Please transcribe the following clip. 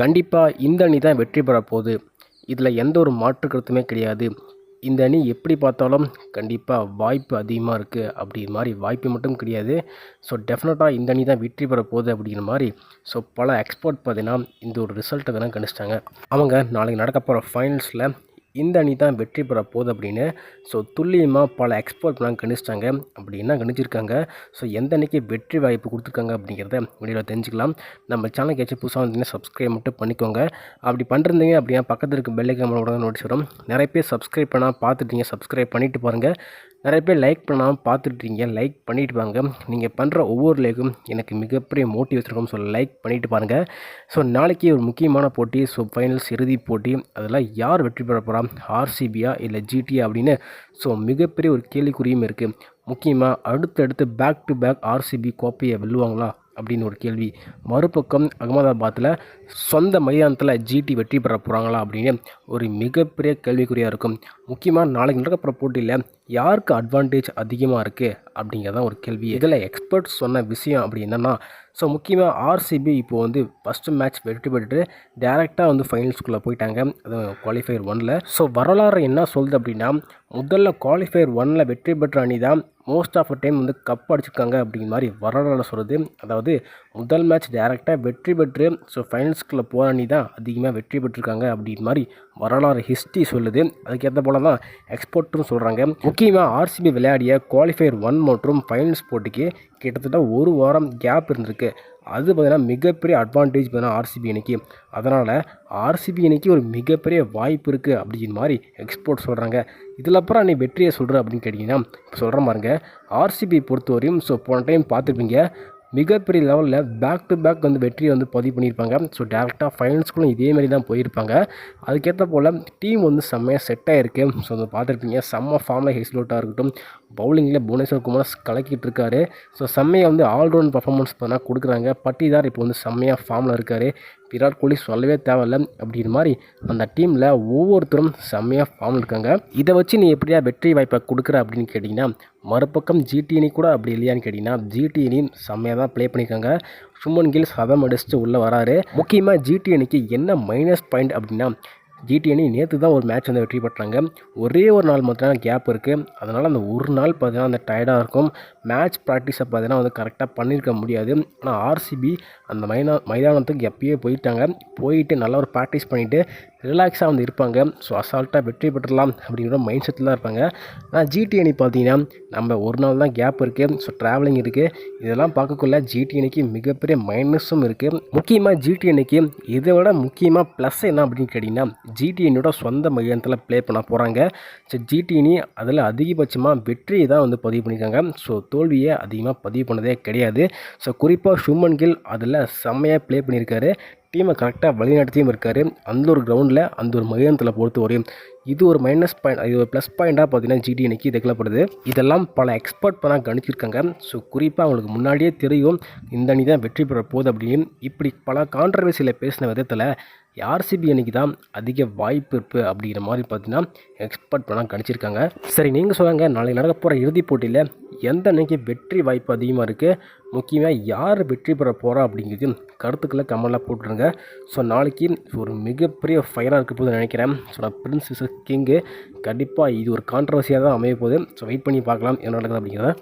கண்டிப்பாக இந்த அணி தான் வெற்றி பெற போகுது. இதில் எந்த ஒரு மாற்று கருத்துமே கிடையாது. இந்த அணி எப்படி பார்த்தாலும் கண்டிப்பாக வாய்ப்பு அதிகமாக இருக்குது அப்படிங்கிற மாதிரி வாய்ப்பு மட்டும் கிடையாது. ஸோ டெஃபினட்டாக இந்த அணி தான் வெற்றி பெற போகுது அப்படிங்கிற மாதிரி பல எக்ஸ்பர்ட் பார்த்தீங்கன்னா இந்த ஒரு ரிசல்ட்டை தான் கணிச்சிட்டாங்க. அவங்க நாளைக்கு நடக்க போகிற ஃபைனல்ஸில் இந்த அணி தான் வெற்றி பெற போகுது அப்படின்னு துல்லியமாக பல எக்ஸ்பர்ட்லாம் கணிச்சிட்டாங்க. அப்படி என்ன கணிச்சிருக்காங்க, எந்த அணிக்கு வெற்றி வாய்ப்பு கொடுத்துருக்காங்க அப்படிங்கிறத வீடியோவில் தெரிஞ்சுக்கலாம். நம்ம சேனலுக்கு ஏதாச்சும் புதுசாக வந்தீங்கன்னா சப்ஸ்கிரைப் மட்டும் பண்ணிக்கோங்க. அப்படி பண்ணுறீங்க அப்படின்னா பக்கத்தில் இருக்க பெல் ஐக்கான் உடனே நோட்டீஸ் வரும். நிறைய பேர் சப்ஸ்கிரைப் பண்ணால் பார்த்துட்டீங்க, சப்ஸ்கிரைப் பண்ணிவிட்டு பாருங்கள். நிறைய பேர் லைக் பண்ணாமல் பார்த்துட்றீங்க, லைக் பண்ணிவிட்டு பாருங்க. நீங்கள் பண்ணுற ஒவ்வொரு லைக்கும் எனக்கு மிகப்பெரிய மோட்டிவேஷன் இருக்கும். லைக் பண்ணிவிட்டு பாருங்கள். நாளைக்கு ஒரு முக்கியமான போட்டி, ஃபைனல்ஸ் இறுதி போட்டி. அதில் யார் வெற்றி பெற போகிறா, ஆர்சிபியா இல்லை ஜிடியா அப்படின்னு மிகப்பெரிய ஒரு கேள்விக்குறியும் இருக்குது. முக்கியமாக அடுத்தடுத்து பேக் டு பேக் ஆர்சிபி கோப்பையை வெல்லுவாங்களா அப்படின்னு ஒரு கேள்வி. மறுபக்கம் அகமதாபாத்தில் சொந்த மைதானத்தில் ஜிடி வெற்றி பெற போகிறாங்களா அப்படின்னு ஒரு மிகப்பெரிய கேள்விக்குறியாக இருக்கும். முக்கியமாக நாளைக்கு நடக்கிற போட்டியில் யாருக்கு அட்வான்டேஜ் அதிகமாக இருக்குது அப்படிங்கிறதான் ஒரு கேள்வி. இதில் எக்ஸ்பர்ட்ஸ் சொன்ன விஷயம் அப்படி என்னென்னா முக்கியமாக ஆர்சிபி இப்போது ஃபஸ்ட்டு மேட்ச் வெற்றி பெற்று டேரெக்டாக ஃபைனல்ஸ்குள்ளே போயிட்டாங்க, அதுவும் குவாலிஃபயர் 1ல். வரலாறு என்ன சொல்லுது அப்படின்னா முதல்ல குவாலிஃபயர் 1ல் வெற்றி பெற்ற அணி தான் மோஸ்ட் ஆஃப் டைம் கப் அடிச்சிருக்காங்க அப்படிங்கிற மாதிரி வரலாறு சொல்லுது. அதாவது முதல் மேட்ச் டேரெக்டாக வெற்றி பெற்று ஃபைனல்ஸ்குள்ளே போகிற அணி தான் அதிகமாக வெற்றி பெற்றிருக்காங்க அப்படிங்கிற மாதிரி வரலாறு ஹிஸ்ட்ரி சொல்லுது. அதுக்கேற்ற போல தான் எக்ஸ்போர்ட்டும் சொல்கிறாங்க. முக்கியமாக ஆர்சிபி விளையாடிய குவாலிஃபயர் 1 மற்றும் ஃபைனல்ஸ் போட்டிக்கு கிட்டத்தட்ட ஒரு வாரம் கேப் இருந்திருக்கு. அது பார்த்திங்கன்னா மிகப்பெரிய அட்வான்டேஜ் பார்த்தீங்கன்னா ஆர்சிபி அணிக்கு. அதனால் ஆர்சிபி அணிக்கு ஒரு மிகப்பெரிய வாய்ப்பு இருக்குது அப்படிங்கிற மாதிரி எக்ஸ்போர்ட் சொல்கிறாங்க. இதில் அப்புறம் நீ வெற்றியை சொல்கிற அப்படின்னு கேட்டிங்கன்னா இப்போ சொல்கிற பாருங்க, ஆர்சிபி பொறுத்தவரையும் போன டைம் பார்த்துருப்பீங்க, மிகப்பெரிய லெவலில் பேக் டு பேக் வெற்றியை பதிவு பண்ணியிருப்பாங்க. டேரெக்டாக ஃபைனல்ஸ்குள்ளும் இதேமாரி தான் போயிருப்பாங்க. அதுக்கேற்ற போல் டீம் செம்மையாக செட் ஆகிருக்கு. பார்த்துருப்பீங்க, செம்ம ஃபார்மில் ஹெஸ்லோட்டாக இருக்கட்டும், பவுலிங்கில் புவனேஸ்வர் குமார் கலக்கிட்டு இருக்காரு. செம்மையாக ஆல்ரவுண்ட் பர்ஃபார்மன்ஸ் பண்ணால் கொடுக்குறாங்க. பட்டிதார் இப்போ செம்மையாக ஃபார்மில் இருக்கார். விராட் கோலி சொல்லவே தேவையில்லை அப்படிங்கிற மாதிரி அந்த டீமில் ஒவ்வொருத்தரும் செம்மையாக ஃபார்மில் இருக்காங்க. இதை வச்சு நீ எப்படியா வெற்றி வாய்ப்பை கொடுக்குற அப்படின்னு கேட்டிங்கன்னா மறுபக்கம் ஜிடி அணி கூட அப்படி இல்லையான்னு கேட்டிங்கன்னா ஜிடி அணியும் செம்மையாக தான் ப்ளே பண்ணியிருக்காங்க. சுமன் கில் சதம் அடிச்சுட்டு உள்ளே வராரு. முக்கியமாக ஜிடி அணிக்கு என்ன மைனஸ் பாயிண்ட் அப்படின்னா ஜிடி அணி நேற்று தான் ஒரு மேட்ச் வெற்றி பெற்றாங்க. ஒரே ஒரு நாள் மட்டும் கேப் இருக்குது. அதனால் அந்த ஒரு நாள் பார்த்தீங்கன்னா அந்த டயர்டாக இருக்கும். மேட்ச் ப்ராக்டிஸை பார்த்தீங்கன்னா கரெக்டாக பண்ணியிருக்க முடியாது. ஆனால் ஆர்சிபி அந்த மைதானத்துக்கு எப்பயே போயிட்டு நல்லா ஒரு ப்ராக்டிஸ் பண்ணிவிட்டு ரிலாக்ஸாக இருப்பாங்க. அசால்ட்டாக வெற்றி பெற்றலாம் அப்படிங்கிற மைண்ட் செட்டில் தான் இருப்பாங்க. ஆனால் ஜிடி அணி பார்த்தீங்கன்னா நம்ம ஒரு நாள் தான் கேப் இருக்குது, ட்ராவலிங் இருக்குது. இதெல்லாம் பார்க்கக்குள்ள ஜிடி அணிக்கு மிகப்பெரிய மைனஸும் இருக்குது. முக்கியமாக ஜிடி அணிக்கு இதை விட முக்கியமாக ப்ளஸ் என்ன அப்படின்னு கேட்டிங்கன்னா ஜிடி அணியோட சொந்த மைதானத்தில் ப்ளே பண்ண போகிறாங்க. ஜிடி அணி அதில் அதிகபட்சமாக வெற்றியை தான் பதிவு பண்ணியிருக்காங்க. தோல்வியை அதிகமாக பதிவு பண்ணதே கிடையாது. குறிப்பாக சுமன் கில் அதில் செம்மையாக ப்ளே பண்ணியிருக்காரு. டீமை கரெக்டாக வழிநடத்தியும் இருக்கார். அந்த ஒரு கிரவுண்டில் அந்த ஒரு மைதானத்தில் பொறுத்த வரையும் இது ஒரு மைனஸ் பாயிண்ட், இது ஒரு ப்ளஸ் பாயிண்ட்டாக பார்த்தீங்கன்னா ஜிடி அணிக்கு தேக்கப்படுது. இதெல்லாம் பல எக்ஸ்பர்ட் பண்ணால் கணிச்சிருக்காங்க. குறிப்பாக அவங்களுக்கு முன்னாடியே தெரியும் இந்த அணி தான் வெற்றி பெற போகுது அப்படின்னு. இப்படி பல கான்ட்ரவர்சியில் பேசின விதத்தில் ஆர்சிபி அணிக்கு தான் அதிக வாய்ப்பு இருக்குது அப்படிங்கிற மாதிரி பார்த்தீங்கன்னா எக்ஸ்பர்ட் பண்ணால் கணிச்சிருக்காங்க. சரி, நீங்கள் சொல்லுங்க, நாளைக்கு நடக்க போகிற இறுதிப் போட்டியில் எந்த அன்னைக்கு வெற்றி வாய்ப்பு அதிகமாக இருக்குது, முக்கியமாக யார் வெற்றி பெற போகிறா அப்படிங்கிறது கருத்துக்களை கமெண்ட்லாம் போட்டுருங்க. நாளைக்கு ஒரு மிகப்பெரிய ஃபைனாக இருக்க போது நினைக்கிறேன். பிரின்ஸ் விசஸ் கிங்கு கண்டிப்பாக இது ஒரு கான்ட்ரவர்சியாக தான் அமைய போகுது. வெயிட் பண்ணி பார்க்கலாம் என்ன நடக்குது அப்படிங்கிறத.